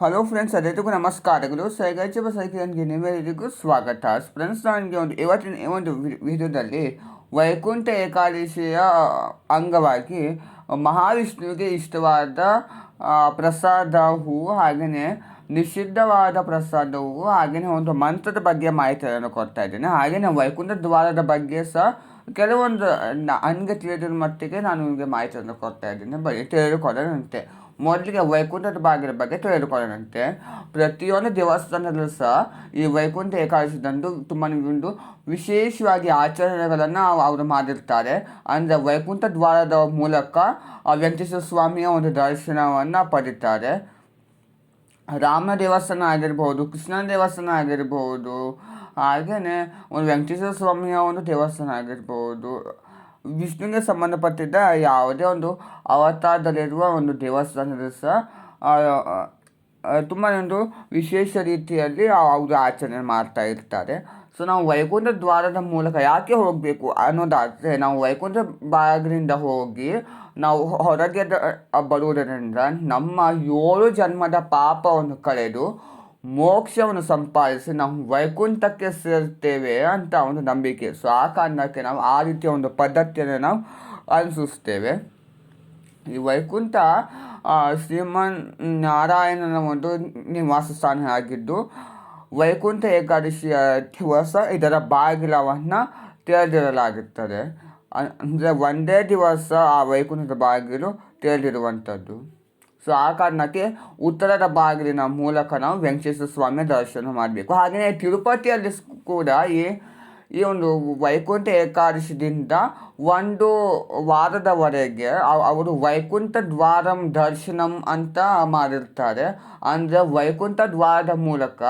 Hello friends, ಎಲ್ಲರಿಗೂ ನಮಸ್ಕಾರಗಳು. ಸೈಗಾಚಿಬ ಸೈಕಿಯನ್ಗೆ ನೀವೆಲ್ಲರಿಗೂ ಸ್ವಾಗತ. ಫ್ರೆಂಡ್ಸ್, ನನಗೆ ಇವತ್ತಿನ ಈ ಒಂದು ವಿಡಿಯೋದಲ್ಲಿ ವೈಕುಂಠ ಏಕಾದಶಿಯ ಅಂಗವಾಗಿ ಮಹಾವಿಷ್ಣುವಿಗೆ ಇಷ್ಟವಾದ ಪ್ರಸಾದ ಹೂವು, ಹಾಗೆಯೇ ನಿಷಿದ್ಧವಾದ ಪ್ರಸಾದ ಹೂವು, ಹಾಗೆಯೇ ಒಂದು ಮಂತ್ರದ ಬಗ್ಗೆ ಮಾಹಿತಿಯನ್ನು ಕೊಡ್ತಾ ಇದ್ದೇನೆ. ಹಾಗೆಯೇ ವೈಕುಂಠ ದ್ವಾರದ ಬಗ್ಗೆ ಸಹ ಕೆಲವೊಂದು ನನಗೆ ತಿಳಿದಿರೋ ಮಟ್ಟಿಗೆ ನಾನು ನಿಮಗೆ ಮಾಹಿತಿಯನ್ನು ಕೊಡ್ತಾ ಇದ್ದೀನಿ. ಬರೀ ತಿಳಿದುಕೊಳ್ಳೋಣಂತೆ. ಮೊದಲಿಗೆ ವೈಕುಂಠದ ಬಾಗಿಲ ಬಗ್ಗೆ ತಿಳಿದುಕೊಳ್ಳೋಣಂತೆ. ಪ್ರತಿಯೊಂದು ದೇವಸ್ಥಾನದಲ್ಲೂ ಸಹ ಈ ವೈಕುಂಠ ಏಕಾದಶಿದಂದು ತುಂಬ ಒಂದು ವಿಶೇಷವಾಗಿ ಆಚರಣೆಗಳನ್ನು ಅವರು ಮಾಡಿರ್ತಾರೆ. ಅಂದರೆ ವೈಕುಂಠ ದ್ವಾರದ ಮೂಲಕ ವೆಂಕಟೇಶ್ವರ ಸ್ವಾಮಿಯ ಒಂದು ದರ್ಶನವನ್ನು ಪಡೀತಾರೆ. ರಾಮ ದೇವಸ್ಥಾನ ಆಗಿರ್ಬೋದು, ಕೃಷ್ಣನ ದೇವಸ್ಥಾನ ಆಗಿರ್ಬೋದು, ಹಾಗೆಯೇ ಒಂದು ವೆಂಕಟೇಶ್ವರ ಸ್ವಾಮಿಯ ಒಂದು ದೇವಸ್ಥಾನ ಆಗಿರ್ಬೋದು, ವಿಷ್ಣುವಿಗೆ ಸಂಬಂಧಪಟ್ಟಿದ್ದ ಯಾವುದೇ ಒಂದು ಅವತಾರದಲ್ಲಿರುವ ಒಂದು ದೇವಸ್ಥಾನದಲ್ಲಿ ಸಹ ತುಂಬ ಒಂದು ವಿಶೇಷ ರೀತಿಯಲ್ಲಿ ಅವರು ಆಚರಣೆ ಮಾಡ್ತಾ ಇರ್ತಾರೆ. ಸೊ ನಾವು ವೈಕುಂಠ ದ್ವಾರದ ಮೂಲಕ ಯಾಕೆ ಹೋಗಬೇಕು ಅನ್ನೋದಾದರೆ, ನಾವು ವೈಕುಂಠ ಬಾಗಿಲಿಂದ ಹೋಗಿ ನಾವು ಹೊರಗೆ ಬರುವುದರಿಂದ ನಮ್ಮ 7 ಜನ್ಮದ ಪಾಪವನ್ನು ಕಳೆದು ಮೋಕ್ಷವನ್ನು ಸಂಪಾದಿಸಿ ನಾವು ವೈಕುಂಠಕ್ಕೆ ಸೇರ್ತೇವೆ ಅಂತ ಒಂದು ನಂಬಿಕೆ. ಸೊ ಆ ಕಾರಣಕ್ಕೆ ನಾವು ಆ ರೀತಿಯ ಒಂದು ಪದ್ಧತಿಯನ್ನು ನಾವು ಅನುಸರಿಸ್ತೇವೆ. ಈ ವೈಕುಂಠ ಶ್ರೀಮನ್ ನಾರಾಯಣನ ಒಂದು ನಿವಾಸ ಸ್ಥಾನ ಆಗಿದ್ದು, ವೈಕುಂಠ ಏಕಾದಶಿಯ ದಿವಸ ಇದರ ಬಾಗಿಲವನ್ನು ತೆರೆದಿರಲಾಗುತ್ತದೆ. ಅಂದರೆ ಒಂದೇ ದಿವಸ ಆ ವೈಕುಂಠದ ಬಾಗಿಲು ತೆರೆದಿರುವಂಥದ್ದು. ಸೊ ಆ ಕಾರಣಕ್ಕೆ ಉತ್ತರದ ಬಾಗಿಲಿನ ಮೂಲಕ ನಾವು ವೆಂಕಟೇಶ್ವರ ಸ್ವಾಮಿಯ ದರ್ಶನ ಮಾಡಬೇಕು. ಹಾಗೆಯೇ ತಿರುಪತಿಯಲ್ಲಿ ಕೂಡ ಈ ಒಂದು ವೈಕುಂಠ ಏಕಾದಶಿದಿಂದ ಒಂದು ವಾರದವರೆಗೆ ಅವರು ವೈಕುಂಠ ದ್ವಾರಂ ದರ್ಶನಂ ಅಂತ ಮಾಡಿರ್ತಾರೆ. ಅಂದರೆ ವೈಕುಂಠ ದ್ವಾರದ ಮೂಲಕ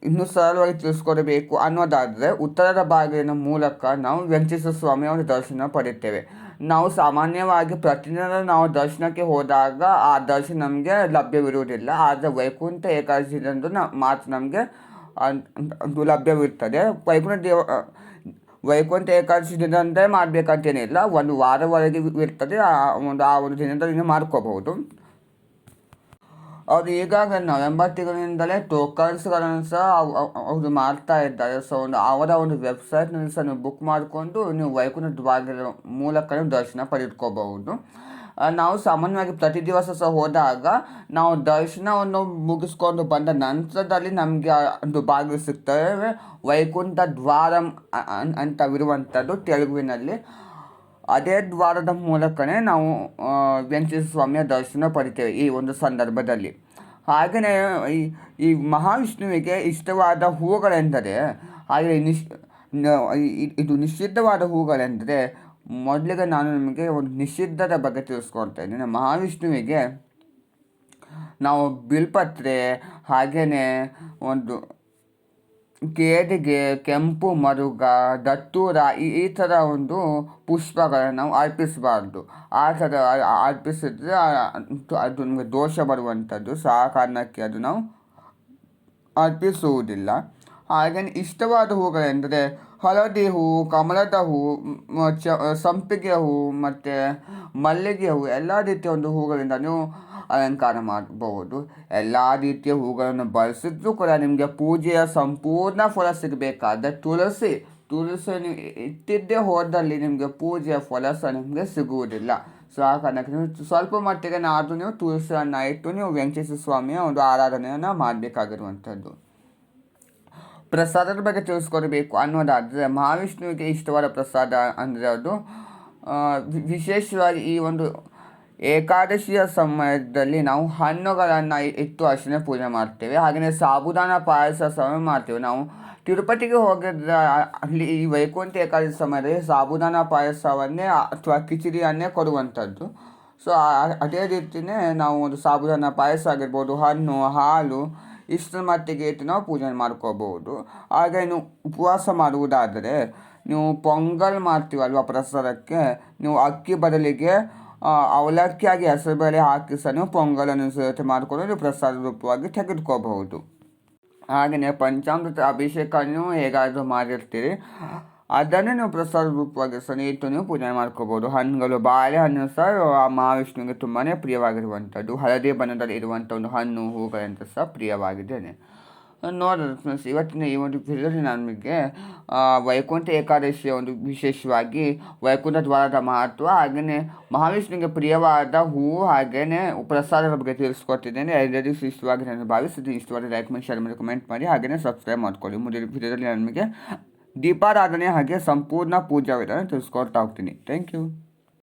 ಇನ್ನೂ ಸರಳವಾಗಿ ತಿಳಿಸ್ಕೊಡಬೇಕು ಅನ್ನೋದಾದರೆ ಉತ್ತರದ ಬಾಗಿಲಿನ ಮೂಲಕ ನಾವು ವೆಂಕಟೇಶ್ವರ ಸ್ವಾಮಿಯ ಒಂದು ದರ್ಶನ ಪಡಿತೇವೆ. ನಾವು ಸಾಮಾನ್ಯವಾಗಿ ಪ್ರತಿದಿನ ನಾವು ದರ್ಶನಕ್ಕೆ ಹೋದಾಗ ಆ ದರ್ಶನ ನಮಗೆ ಲಭ್ಯವಿರುವುದಿಲ್ಲ. ಆದರೆ ವೈಕುಂಠ ಏಕಾದಶಿದಂದು ಮಾತ್ರ ನಮಗೆ ಅದು ಲಭ್ಯವಿರ್ತದೆ. ವೈಕುಂಠ ಏಕಾದಶಿ ದಿನದಂದೇ ಮಾಡಬೇಕಂತೇನಿಲ್ಲ, ಒಂದು ವಾರವರೆಗೆ ಇರ್ತದೆ. ಆ ಒಂದು ದಿನದಲ್ಲಿ ಮಾಡ್ಕೋಬಹುದು. ಅವರು ಈಗಾಗಲೇ ನವೆಂಬರ್ ತಿಂಗಳಿನಿಂದಲೇ ಟೋಕನ್ಸ್ಗಳನ್ನು ಸಹ ಅವರು ಮಾಡ್ತಾ ಇದ್ದಾರೆ. ಸೊ ಅವರ ಒಂದು ವೆಬ್ಸೈಟ್ನಲ್ಲಿ ಸಹ ನೀವು ಬುಕ್ ಮಾಡಿಕೊಂಡು ನೀವು ವೈಕುಂಠ ದ್ವಾರದ ಮೂಲಕ ದರ್ಶನ ಪಡೆದುಕೋಬಹುದು. ನಾವು ಸಾಮಾನ್ಯವಾಗಿ ಪ್ರತಿ ದಿವಸ ಸಹ ಹೋದಾಗ ನಾವು ದರ್ಶನವನ್ನು ಮುಗಿಸ್ಕೊಂಡು ಬಂದ ನಂತರದಲ್ಲಿ ನಮಗೆ ಒಂದು ಬಾಗಿಲು ಸಿಗ್ತವೆ. ವೈಕುಂಠ ದ್ವಾರಂ ಅಂತವಿರುವಂಥದ್ದು ತೆಲುಗುವಿನಲ್ಲಿ. ಅದೇ ದ್ವಾರದ ಮೂಲಕನೇ ನಾವು ವೆಂಕಟೇಶ್ವರ ಸ್ವಾಮಿಯ ದರ್ಶನ ಪಡಿತೇವೆ ಈ ಒಂದು ಸಂದರ್ಭದಲ್ಲಿ. ಹಾಗೆಯೇ ಈ ಮಹಾವಿಷ್ಣುವಿಗೆ ಇಷ್ಟವಾದ ಹೂವುಗಳೆಂದರೆ, ಹಾಗೆ ಇದು ನಿಷಿದ್ಧವಾದ ಹೂವುಗಳೆಂದರೆ, ಮೊದಲಿಗೆ ನಾನು ನಿಮಗೆ ಒಂದು ನಿಷಿದ್ಧದ ಬಗ್ಗೆ ತಿಳಿಸ್ಕೊಳ್ತಾ ಇದ್ದೀನಿ. ಮಹಾವಿಷ್ಣುವಿಗೆ ನಾವು ಬಿಲ್ಪತ್ರೆ, ಹಾಗೆಯೇ ಒಂದು ಕೇದಿಗೆ, ಕೆಂಪು ಮರುಗ, ದತ್ತೂರ ಈ ಥರ ಒಂದು ಪುಷ್ಪಗಳನ್ನು ನಾವು ಅರ್ಪಿಸಬಾರ್ದು. ಆ ಥರ ಅರ್ಪಿಸಿದ್ರೆ ಅದು ನಮಗೆ ದೋಷ ಬರುವಂಥದ್ದು. ಸೊ ಆ ಕಾರಣಕ್ಕೆ ಅದು ನಾವು ಅರ್ಪಿಸುವುದಿಲ್ಲ. ಹಾಗೆಯೇ ಇಷ್ಟವಾದ ಹೂವುಗಳೆಂದರೆ ಹಳದಿ ಹೂವು, ಕಮಲದ ಹೂವು, ಸಂಪಿಗೆ ಹೂವು ಮತ್ತು ಮಲ್ಲಿಗೆ ಹೂವು, ಎಲ್ಲ ರೀತಿಯ ಒಂದು ಹೂಗಳಿಂದ ನೀವು ಅಲಂಕಾರ ಮಾಡಬಹುದು. ಎಲ್ಲ ರೀತಿಯ ಹೂಗಳನ್ನು ಬಳಸಿದ್ರೂ ಕೂಡ ನಿಮಗೆ ಪೂಜೆಯ ಸಂಪೂರ್ಣ ಫಲ ಸಿಗಬೇಕಾದ್ರೆ ತುಳಸಿ ನೀವು ಇಟ್ಟಿದ್ದೇ ಹೋದಲ್ಲಿ ನಿಮಗೆ ಪೂಜೆಯ ಫಲ ಸಹ ನಿಮಗೆ ಸಿಗುವುದಿಲ್ಲ. ಸೊ ಆ ಕಾರಣಕ್ಕೆ ನೀವು ಸ್ವಲ್ಪ ಮಟ್ಟಿಗೆ ನೀವು ತುಳಸಿಯನ್ನು ಇಟ್ಟು ನೀವು ವೆಂಕಟೇಶ್ವರ ಸ್ವಾಮಿಯ ಒಂದು ಆರಾಧನೆಯನ್ನು ಮಾಡಬೇಕಾಗಿರುವಂಥದ್ದು. ಪ್ರಸಾದದ ಬಗ್ಗೆ ತಿಳಿಸ್ಕೊಡ್ಬೇಕು ಅನ್ನೋದಾದರೆ, ಮಹಾವಿಷ್ಣುವಿಗೆ ಇಷ್ಟವಾದ ಪ್ರಸಾದ ಅಂದರೆ ಅದು ವಿಶೇಷವಾಗಿ ಈ ಒಂದು ಏಕಾದಶಿಯ ಸಮಯದಲ್ಲಿ ನಾವು ಹಣ್ಣುಗಳನ್ನು ಇಟ್ಟು ಅರಿಶಿನ ಪೂಜೆ ಮಾಡ್ತೇವೆ. ಹಾಗೆಯೇ ಸಾಬುದಾನ ಪಾಯಸ ಸಹ ಮಾಡ್ತೇವೆ. ನಾವು ತಿರುಪತಿಗೆ ಹೋಗಿದ್ರೆ ಅಲ್ಲಿ ಈ ವೈಕುಂಠ ಏಕಾದಶಿ ಸಮಯದಲ್ಲಿ ಸಾಬುದಾನ ಪಾಯಸವನ್ನೇ ಅಥವಾ ಕಿಚಡಿಯನ್ನೇ ಕೊಡುವಂಥದ್ದು. ಸೊ ಅದೇ ರೀತಿಯೇ ನಾವು ಒಂದು ಸಾಬುದಾನ ಪಾಯಸ ಆಗಿರ್ಬೋದು, ಹಣ್ಣು, ಹಾಲು, ಇಷ್ಟರ ಮಟ್ಟಿಗೆ ಇಟ್ಟು ನಾವು ಪೂಜೆ ಮಾಡ್ಕೋಬಹುದು. ಹಾಗೆ ನೀವು ಉಪವಾಸ ಮಾಡುವುದಾದರೆ ನೀವು ಪೊಂಗಲ್ ಮಾಡ್ತೀವಲ್ವ ಪ್ರಸಾದಕ್ಕೆ, ನೀವು ಅಕ್ಕಿ ಬದಲಿಗೆ ಅವಲಕ್ಕಿಯಾಗಿ ಹೆಸರುಬೇಳೆ ಹಾಕಿ ಸಹ ನೀವು ಪೊಂಗಲನ್ನು ಸೇರಿಸಿ ಮಾಡಿಕೊಂಡು ನೀವು ಪ್ರಸಾದ ರೂಪವಾಗಿ ತೆಗೆದುಕೋಬಹುದು. ಹಾಗೆಯೇ ಪಂಚಾಮೃತ ಅಭಿಷೇಕವನ್ನು ಹೇಗಾದರೂ ಮಾಡಿರ್ತೀರಿ. ಅದನ್ನೇ ನೀವು ಪ್ರಸಾದ ರೂಪವಾಗಿ ಸಹ ಇಟ್ಟು ನೀವು ಪೂಜೆ ಮಾಡ್ಕೋಬೋದು. ಹಣ್ಣುಗಳು ಬಾಳೆಹಣ್ಣು ಸಹ ಆ ಮಹಾವಿಷ್ಣುವಿಗೆ ತುಂಬಾ ಪ್ರಿಯವಾಗಿರುವಂಥದ್ದು, ಹಳದಿ ಬಣ್ಣದಲ್ಲಿ ಇರುವಂಥ ಒಂದು ಹಣ್ಣು ಹೂಗಳಿಂದ ಸಹ ಪ್ರಿಯವಾಗಿದ್ದೇನೆ. ನೋಡೋದು ಫ್ರೆಂಡ್ಸ್, ಇವತ್ತಿನ ಈ ಒಂದು ವಿಡಿಯೋದಲ್ಲಿ ನಾನು ನಿಮಗೆ ವೈಕುಂಠ ಏಕಾದಶಿಯ ಒಂದು ವಿಶೇಷವಾಗಿ ವೈಕುಂಠ ದ್ವಾರದ ಮಹತ್ವ, ಹಾಗೆಯೇ ಮಹಾವಿಷ್ಣುವಿಗೆ ಪ್ರಿಯವಾದ ಹೂವು, ಹಾಗೆಯೇ ಪ್ರಸಾದದ ಬಗ್ಗೆ ತಿಳಿಸ್ಕೊಟ್ಟಿದ್ದೇನೆ. ಎಲ್ಲರಿಗೂ ಇಷ್ಟವಾಗಿ ನಾನು ಭಾವಿಸಿದ್ದೀನಿ. ಇಷ್ಟವಾದ ಲೈಕ್ ಮಾಡಿ, ಶೇರ್ ಮಾಡಿ, ಕಮೆಂಟ್ ಮಾಡಿ, ಹಾಗೆಯೇ ಸಬ್ಸ್ಕ್ರೈಬ್ ಮಾಡ್ಕೊಳ್ಳಿ. ಮುಂದಿನ ವಿಡಿಯೋದಲ್ಲಿ ನಾನು ನಿಮಗೆ ದೀಪಾರಾಧನೆ ಹಾಗೆ ಸಂಪೂರ್ಣ ಪೂಜಾ ವಿಧಾನ ತಿಳಿಸ್ಕೊಡ್ತಾ ಹೋಗ್ತೀನಿ. Thank you.